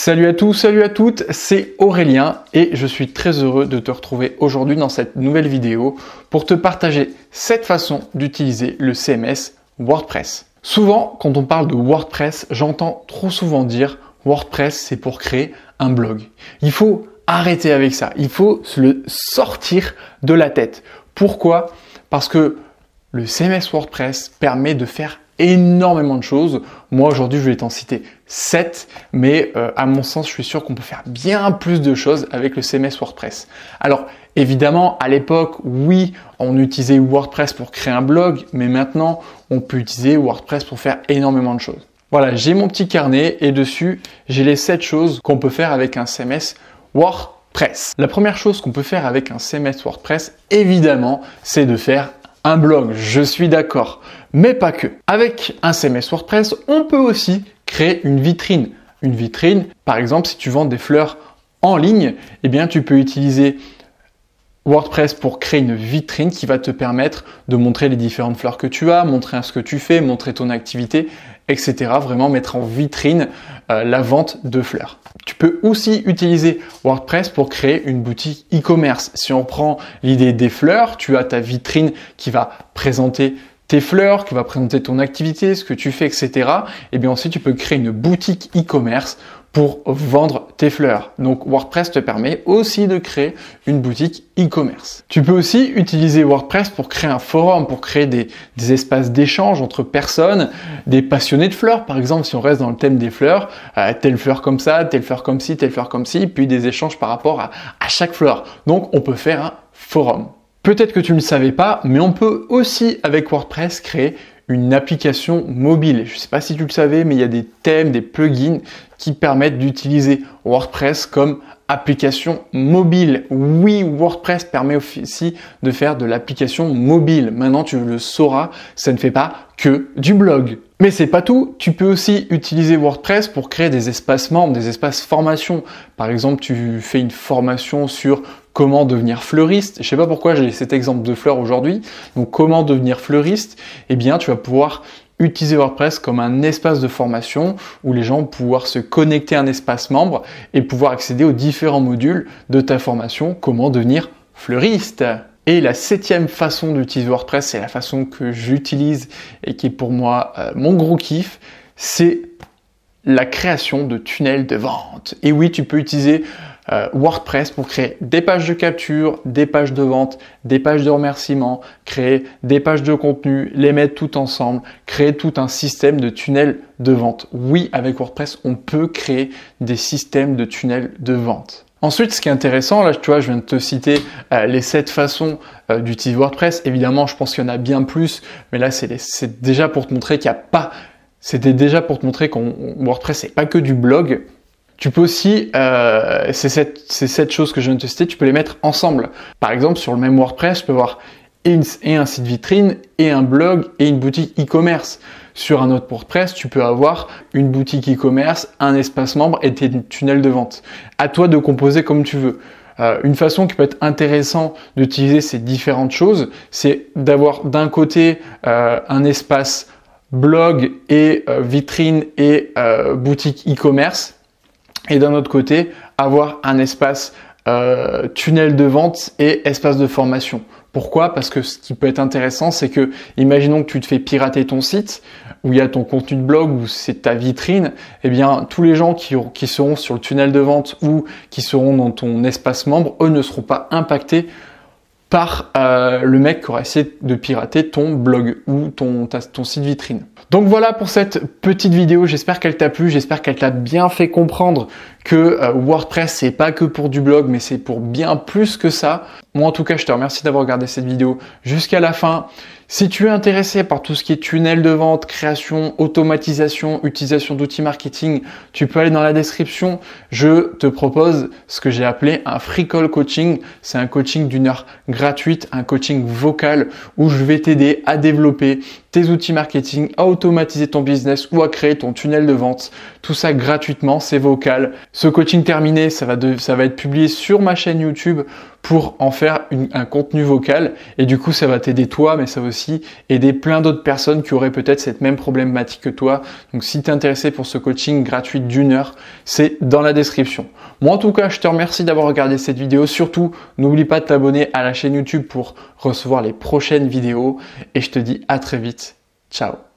Salut à tous, salut à toutes, c'est Aurélien et je suis très heureux de te retrouver aujourd'hui dans cette nouvelle vidéo pour te partager cette façon d'utiliser le CMS WordPress. Souvent, quand on parle de WordPress, j'entends trop souvent dire WordPress, c'est pour créer un blog. Il faut arrêter avec ça, il faut se le sortir de la tête. Pourquoi ? Parce que le CMS WordPress permet de faire énormément de choses. Moi, aujourd'hui, je vais t'en citer 7, mais à mon sens, je suis sûr qu'on peut faire bien plus de choses avec le CMS WordPress. Alors, évidemment, à l'époque, oui, on utilisait WordPress pour créer un blog, mais maintenant, on peut utiliser WordPress pour faire énormément de choses. Voilà, j'ai mon petit carnet et dessus, j'ai les 7 choses qu'on peut faire avec un CMS WordPress. La première chose qu'on peut faire avec un CMS WordPress, évidemment, c'est de faire un blog, je suis d'accord, mais pas que. Avec un CMS WordPress, on peut aussi créer une vitrine. Une vitrine, par exemple, si tu vends des fleurs en ligne, eh bien, tu peux utiliser WordPress pour créer une vitrine qui va te permettre de montrer les différentes fleurs que tu as, montrer ce que tu fais, montrer ton activité, etc. Vraiment mettre en vitrine la vente de fleurs. Tu peux aussi utiliser WordPress pour créer une boutique e-commerce. Si on prend l'idée des fleurs, tu as ta vitrine qui va présenter tes fleurs, qui va présenter ton activité, ce que tu fais, etc. Et bien ensuite, tu peux créer une boutique e-commerce pour vendre tes fleurs. Donc WordPress te permet aussi de créer une boutique e-commerce. Tu peux aussi utiliser WordPress pour créer un forum, pour créer des espaces d'échange entre personnes, des passionnés de fleurs. Par exemple, si on reste dans le thème des fleurs, telle fleur comme ça, telle fleur comme ci, telle fleur comme ci, puis des échanges par rapport à chaque fleur. Donc on peut faire un forum. Peut-être que tu ne le savais pas, mais on peut aussi avec WordPress créer une application mobile. Je ne sais pas si tu le savais, mais il y a des thèmes, des plugins qui permettent d'utiliser WordPress comme application mobile. Oui, WordPress permet aussi de faire de l'application mobile. Maintenant, tu le sauras, ça ne fait pas que du blog. Mais c'est pas tout. Tu peux aussi utiliser WordPress pour créer des espaces membres, des espaces formation. Par exemple, tu fais une formation sur comment devenir fleuriste. Je sais pas pourquoi j'ai cet exemple de fleurs aujourd'hui. Donc, comment devenir fleuriste? Eh bien, tu vas pouvoir utiliser WordPress comme un espace de formation où les gens vont pouvoir se connecter à un espace membre et pouvoir accéder aux différents modules de ta formation, comment devenir fleuriste. Et la 7e façon d'utiliser WordPress, c'est la façon que j'utilise et qui est pour moi mon gros kiff, c'est la création de tunnels de vente. Et oui, tu peux utiliser WordPress pour créer des pages de capture, des pages de vente, des pages de remerciements, créer des pages de contenu, les mettre tout ensemble, créer tout un système de tunnels de vente. Oui, avec WordPress, on peut créer des systèmes de tunnels de vente. Ensuite, ce qui est intéressant, là, tu vois, je viens de te citer les 7 façons d'utiliser WordPress. Évidemment, je pense qu'il y en a bien plus, mais là, c'est déjà pour te montrer qu'il n'y a pas. C'était déjà pour te montrer qu'en WordPress, c'est pas que du blog. Tu peux aussi, ces 7 choses que je viens de te citer, tu peux les mettre ensemble. Par exemple, sur le même WordPress, tu peux avoir et un site vitrine, et un blog, et une boutique e-commerce. Sur un autre WordPress, tu peux avoir une boutique e-commerce, un espace membre et tes tunnels de vente. À toi de composer comme tu veux. Une façon qui peut être intéressante d'utiliser ces différentes choses, c'est d'avoir d'un côté un espace blog et vitrine et boutique e-commerce, et d'un autre côté, avoir un espace tunnel de vente et espace de formation. Pourquoi ? Parce que ce qui peut être intéressant, c'est que, imaginons que tu te fais pirater ton site, où il y a ton contenu de blog, où c'est ta vitrine, eh bien, tous les gens qui seront sur le tunnel de vente ou qui seront dans ton espace membre, eux ne seront pas impactés par le mec qui aura essayé de pirater ton blog ou ton site vitrine. Donc voilà pour cette petite vidéo, j'espère qu'elle t'a plu, j'espère qu'elle t'a bien fait comprendre que WordPress c'est pas que pour du blog mais c'est pour bien plus que ça. Moi en tout cas je te remercie d'avoir regardé cette vidéo jusqu'à la fin. Si tu es intéressé par tout ce qui est tunnel de vente, création, automatisation, utilisation d'outils marketing, tu peux aller dans la description. Je te propose ce que j'ai appelé un free call coaching. C'est un coaching d'1 heure gratuite, un coaching vocal où je vais t'aider à développer tes outils marketing, à automatiser ton business ou à créer ton tunnel de vente. Tout ça gratuitement, c'est vocal. Ce coaching terminé, ça va être publié sur ma chaîne YouTube pour en faire un contenu vocal. Et du coup, ça va t'aider toi, mais ça va aussi aider plein d'autres personnes qui auraient peut-être cette même problématique que toi. Donc si tu es intéressé pour ce coaching gratuit d'1 heure, c'est dans la description. Moi en tout cas, je te remercie d'avoir regardé cette vidéo. Surtout, n'oublie pas de t'abonner à la chaîne YouTube pour recevoir les prochaines vidéos. Et je te dis à très vite. Ciao.